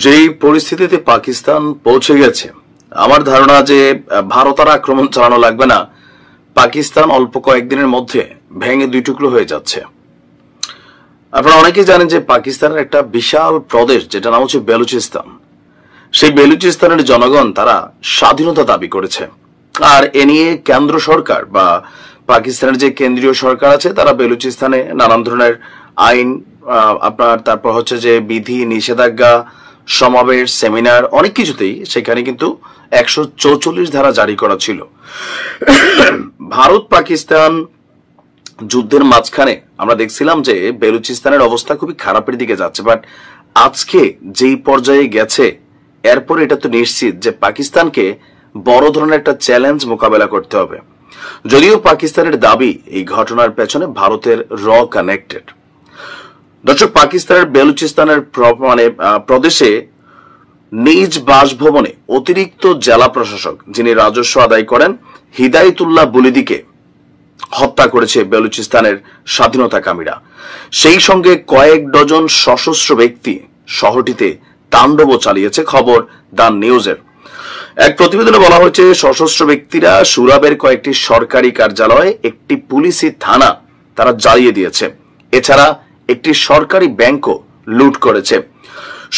যেই পরিস্থিতিতে পাকিস্তান পৌঁছে গেছে, আমার ধারণা যে ভারত আর আক্রমণ চালানো লাগবে না। পাকিস্তান অল্প কয়েকদিনের মধ্যে ভেঙে দুই টুকরো হয়ে যাচ্ছে। আপনারা অনেকেই জানেন যে পাকিস্তানের একটা বিশাল প্রদেশ যেটা নাম হচ্ছে বেলুচিস্তান। সেই বেলুচিস্তানের জনগণ তারা স্বাধীনতা দাবি করেছে, আর এ নিয়ে কেন্দ্র সরকার বা পাকিস্তানের যে কেন্দ্রীয় সরকার আছে তারা বেলুচিস্তানে নানান ধরনের আইন তারপর হচ্ছে যে বিধি নিষেধাজ্ঞা, সমাবেশ, সেমিনার, অনেক কিছুতেই সেখানে কিন্তু 144 ধারা জারি করা ছিল। ভারত পাকিস্তান যুদ্ধের মাঝখানে আমরা দেখছিলাম যে বেলুচিস্তানের অবস্থা খুবই খারাপের দিকে যাচ্ছে, বাট আজকে যেই পর্যায়ে গেছে এরপর এটা তো নিশ্চিত যে পাকিস্তানকে বড় ধরনের একটা চ্যালেঞ্জ মোকাবেলা করতে হবে। যদিও পাকিস্তানের দাবি এই ঘটনার পেছনে ভারতের কানেক্টেড। দর্শক, পাকিস্তানের বেলুচিস্তানের প্রদেশে নিজ বাসভবনে অতিরিক্ত জেলা প্রশাসক যিনি রাজস্ব আদায় করেন হিদায়তুল্লাহ বুলিদিকে হত্যা করেছে বেলুচিস্তানের স্বাধীনতাকামীরা। সেই সঙ্গে কয়েক ডজন সশস্ত্র ব্যক্তি শহরটিতে তাণ্ডব চালিয়েছে, খবর দ্য নিউজের। এক প্রতিবেদনে বলা হয়েছে সশস্ত্র ব্যক্তিরা সুরাবের কয়েকটি সরকারি কার্যালয়, একটি পুলিশি থানা তারা জ্বালিয়ে দিয়েছে। এছাড়া একটি সরকারি ব্যাংকও লুট করেছে।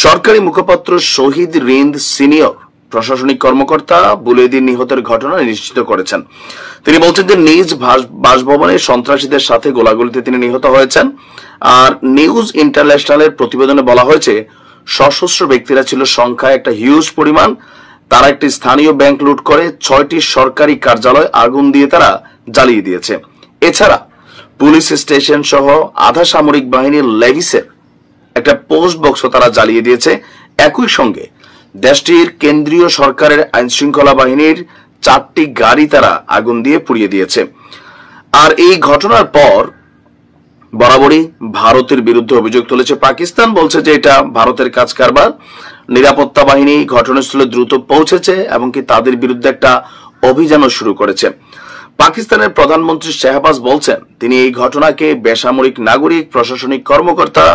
সরকারি মুখপাত্র শহীদ রিন্দ সিনিয়র প্রশাসনিক কর্মকর্তা বুলেদিন নিহতের ঘটনা নিশ্চিত করেছেন। তিনি বলছেন যে নিজ বাসভবনে সন্ত্রাসীদের সাথে গোলাগুলিতে তিনি নিহত হয়েছেন। আর নিউজ ইন্টারন্যাশনালের প্রতিবেদনে বলা হয়েছে সশস্ত্র ব্যক্তিরা ছিল সংখ্যায় একটা হিউজ পরিমাণ। তারা একটি স্থানীয় ব্যাংক লুট করে 6টি সরকারি কার্যালয় আগুন দিয়ে তারা জ্বালিয়ে দিয়েছে। এছাড়া পুলিশ স্টেশন সহ আধা সামরিক বাহিনীর লেভিসের একটা পোস্ট বক্সও তারা জ্বালিয়ে দিয়েছে। একই সঙ্গে দেশটির কেন্দ্রীয় সরকারের আইন শৃঙ্খলা বাহিনীর 4টি গাড়ি তারা আগুন দিয়ে পুড়িয়ে দিয়েছে। আর এই ঘটনার পর বরাবরই ভারতের বিরুদ্ধে অভিযোগ তুলেছে পাকিস্তান। বলছে যে এটা ভারতের কাজ কারবার। নিরাপত্তা বাহিনী ঘটনাস্থলে দ্রুত পৌঁছেছে এবং কি তাদের বিরুদ্ধে একটা অভিযানও শুরু করেছে। পাকিস্তানের প্রধানমন্ত্রী শাহবাজ বলছেন তিনি এই ঘটনাকে বেসামরিক নাগরিক, প্রশাসনিক কর্মকর্তা,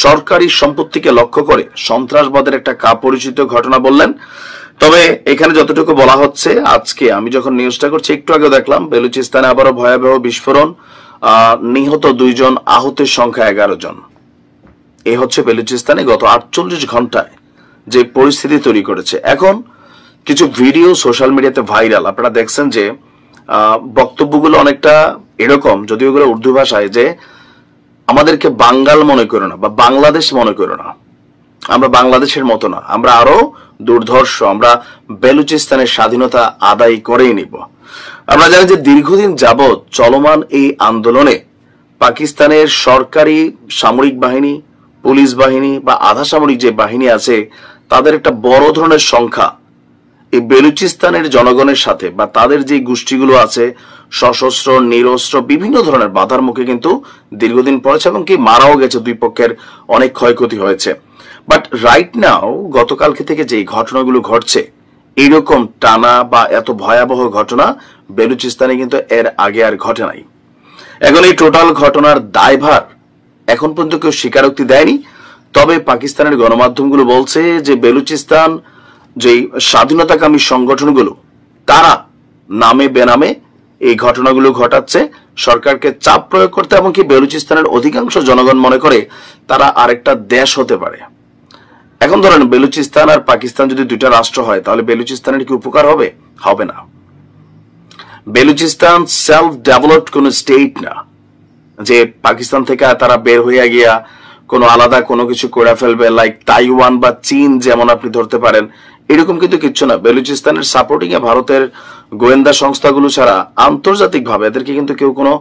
সরকারি সম্পত্তিকে লক্ষ্য করে সন্ত্রাসবাদের একটা কাপরিচিত ঘটনা বললেন। তবে এখানে যতটুকু বলা হচ্ছে, আজকে আমি যখন নিউজটা করছি একটু আগে দেখলাম বেলুচিস্তানে আবারও ভয়াবহ বিস্ফোরণ, নিহত 2 জন, আহতের সংখ্যা 11 জন। এই হচ্ছে বেলুচিস্তানে গত 48 ঘন্টায় যে পরিস্থিতি তৈরি করেছে। এখন কিছু ভিডিও সোশ্যাল মিডিয়াতে ভাইরাল, আপনারা দেখছেন যে বক্তব্যগুলো অনেকটা এরকম, যদিও এগুলো উর্দু ভাষায়, যে আমাদেরকে বাঙ্গাল মনে করো না বা বাংলাদেশ মনে করো না, আমরা বাংলাদেশের মতো না, আমরা আরো দুর্ধর্ষ, আমরা বেলুচিস্তানের স্বাধীনতা আদায় করেই নিব। আমরা জানি যে দীর্ঘদিন যাবৎ চলমান এই আন্দোলনে পাকিস্তানের সরকারি সামরিক বাহিনী, পুলিশ বাহিনী বা আধা সামরিক যে বাহিনী আছে তাদের একটা বড় ধরনের সংখ্যা এই বেলুচিস্তানের জনগণের সাথে বা তাদের যে গোষ্ঠীগুলো আছে সশস্ত্র, নিরস্ত্র, বিভিন্ন ধরনের বাধার মুখে কিন্তু দীর্ঘদিন পড়েছে এবং কি মারাও গেছে। দুই পক্ষের অনেক ক্ষয়ক্ষতি হয়েছে। বাট রাইট নাও গতকালকে থেকে যে ঘটনাগুলো ঘটছে, এইরকম টানা বা এত ভয়াবহ ঘটনা বেলুচিস্তানে কিন্তু এর আগে আর ঘটে নাই। এখন এই টোটাল ঘটনার দায়ভার এখন পর্যন্ত কেউ স্বীকারোক্তি দেয়নি। তবে পাকিস্তানের গণমাধ্যমগুলো বলছে যে বেলুচিস্তান যে স্বাধীনতাকামী সংগঠনগুলো তারা নামে বেনামে এই ঘটনাগুলো ঘটাচ্ছে সরকারকে চাপ প্রয়োগ করতে, এবং কি বেলুচিস্তানের অধিকাংশ জনগণ মনে করে তারা আরেকটা দেশ হতে পারে। এখন ধরেন বেলুচিস্তান আর পাকিস্তান যদি দুইটা রাষ্ট্র হয় তাহলে বেলুচিস্তানের কি উপকার হবে? হবে না। বেলুচিস্তান সেলফ ডেভেলপড কোন স্টেট না যে পাকিস্তান থেকে তারা বের হইয়া গিয়া কোনো আলাদা কোনো কিছু করে ফেলবে, লাইক তাইওয়ান বা চীন যেমন আপনি ধরতে পারেন, এরকম কিন্তু কিচ্ছু না। বেলুচিস্তানের সাপোর্টিং এ ভারতের গোয়েন্দা সংস্থাগুলো ছাড়া আন্তর্জাতিক ভাবে এদেরকে কিন্তু কেউ কোনো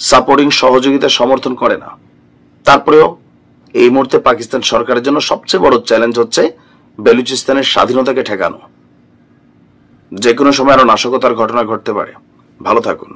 সাপোর্টিং সহযোগিতা সমর্থন করে না। তারপরেও এই মুহূর্তে পাকিস্তান সরকারের জন্য সবচেয়ে বড় চ্যালেঞ্জ হচ্ছে বেলুচিস্তানের স্বাধীনতাকে ঠেকানো। যে কোনো সময় আরো নাশকতার ঘটনা ঘটতে পারে। ভালো থাকুন।